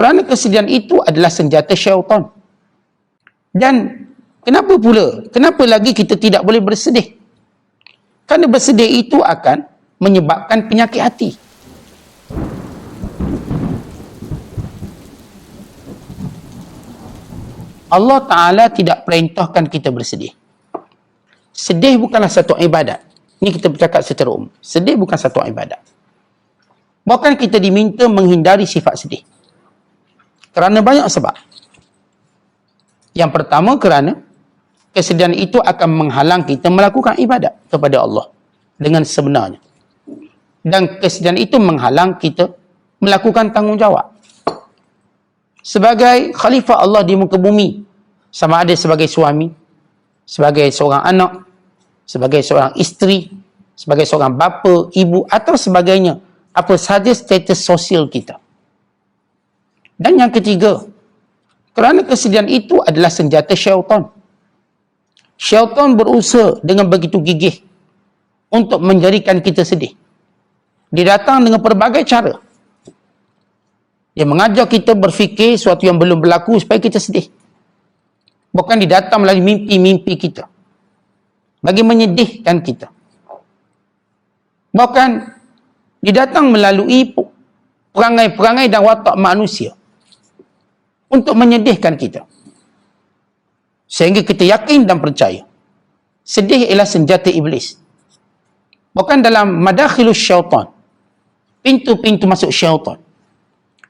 Kerana kesedihan itu adalah senjata syaitan. Dan kenapa lagi kita tidak boleh bersedih? Kerana bersedih itu akan menyebabkan penyakit hati. Allah Ta'ala tidak perintahkan kita bersedih. Sedih bukanlah satu ibadat. Ini kita bercakap secara umum. Sedih bukan satu ibadat. Bahkan kita diminta menghindari sifat sedih. Kerana banyak sebab. Yang pertama, kerana kesedihan itu akan menghalang kita melakukan ibadat kepada Allah dengan sebenarnya. Dan kesedihan itu menghalang kita melakukan tanggungjawab. Sebagai khalifah Allah di muka bumi, sama ada sebagai suami, sebagai seorang anak, sebagai seorang isteri, sebagai seorang bapa, ibu atau sebagainya, apa sahaja status sosial kita. Dan yang ketiga, kerana kesedihan itu adalah senjata syaitan. Syaitan berusaha dengan begitu gigih untuk menjadikan kita sedih. Dia datang dengan pelbagai cara. Dia mengajak kita berfikir sesuatu yang belum berlaku supaya kita sedih. Bukan dia datang melalui mimpi-mimpi kita, bagi menyedihkan kita. Bahkan dia datang melalui perangai-perangai dan watak manusia untuk menyedihkan kita. Sehingga kita yakin dan percaya sedih ialah senjata iblis. Bahkan dalam madakhilus syaitan, pintu-pintu masuk syaitan,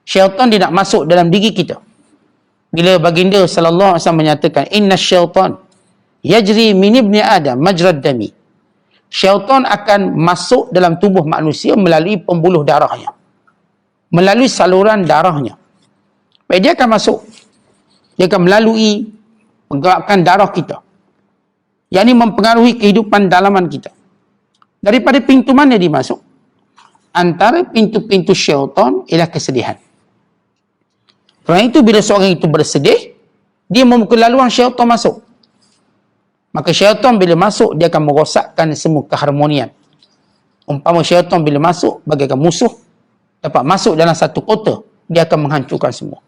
syaitan dia nak masuk dalam diri kita. Bila baginda sallallahu alaihi wasallam menyatakan, inna syaitan yajri min ibni adam majrad dami. Syaitan akan masuk dalam tubuh manusia melalui pembuluh darahnya, melalui saluran darahnya. Baik, dia akan masuk. Dia akan melalui pergerakan darah kita, yang ini mempengaruhi kehidupan dalaman kita. Daripada pintu mana dia masuk? Antara pintu-pintu syaitan ialah kesedihan. Kerana itu bila seorang itu bersedih, dia membuka laluan syaitan masuk. Maka syaitan bila masuk, dia akan merosakkan semua keharmonian. Umpama syaitan bila masuk, bagaikan musuh, dapat masuk dalam satu kota, dia akan menghancurkan semua.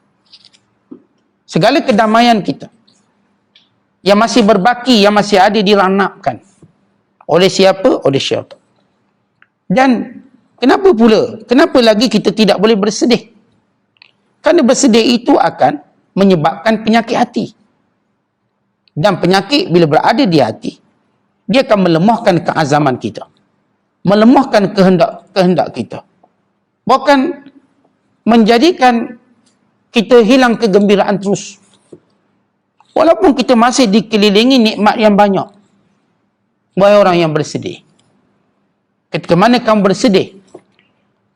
Segala kedamaian kita yang masih berbaki, yang masih ada, diranapkan. Oleh siapa? Oleh syaitan. Dan kenapa lagi kita tidak boleh bersedih? Kerana bersedih itu akan menyebabkan penyakit hati. Dan penyakit bila berada di hati, dia akan melemahkan keazaman kita, melemahkan kehendak kita, bahkan menjadikan kita hilang kegembiraan terus. Walaupun kita masih dikelilingi nikmat yang banyak. Wahai orang yang bersedih, ketika mana kamu bersedih,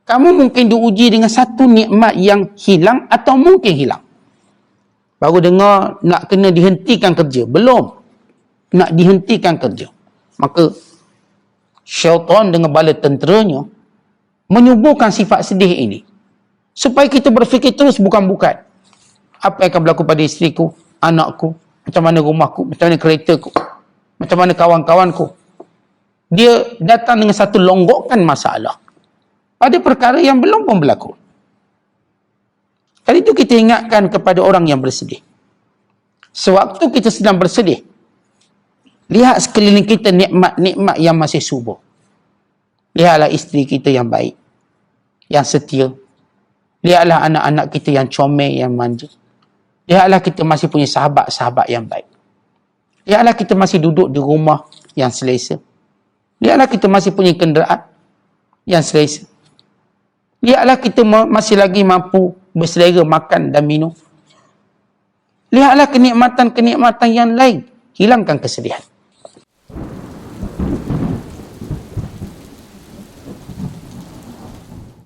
kamu mungkin diuji dengan satu nikmat yang hilang atau mungkin hilang. Baru dengar nak kena dihentikan kerja. Belum nak dihentikan kerja. Maka syaitan dengan bala tenteranya menyuburkan sifat sedih ini. Supaya kita berfikir terus bukan-bukan. Apa yang akan berlaku pada isteriku, anakku, macam mana rumahku, macam mana keretaku, macam mana kawan-kawanku. Dia datang dengan satu longgokan masalah pada perkara yang belum pun berlaku. Kali itu kita ingatkan kepada orang yang bersedih. Sewaktu kita sedang bersedih, lihat sekeliling kita nikmat-nikmat yang masih subur. Lihatlah isteri kita yang baik, yang setia. Lihatlah anak-anak kita yang comel, yang manja. Lihatlah kita masih punya sahabat-sahabat yang baik. Lihatlah kita masih duduk di rumah yang selesa. Lihatlah kita masih punya kenderaan yang selesa. Lihatlah kita masih lagi mampu berselera makan dan minum. Lihatlah kenikmatan-kenikmatan yang lain. Hilangkan kesedihan.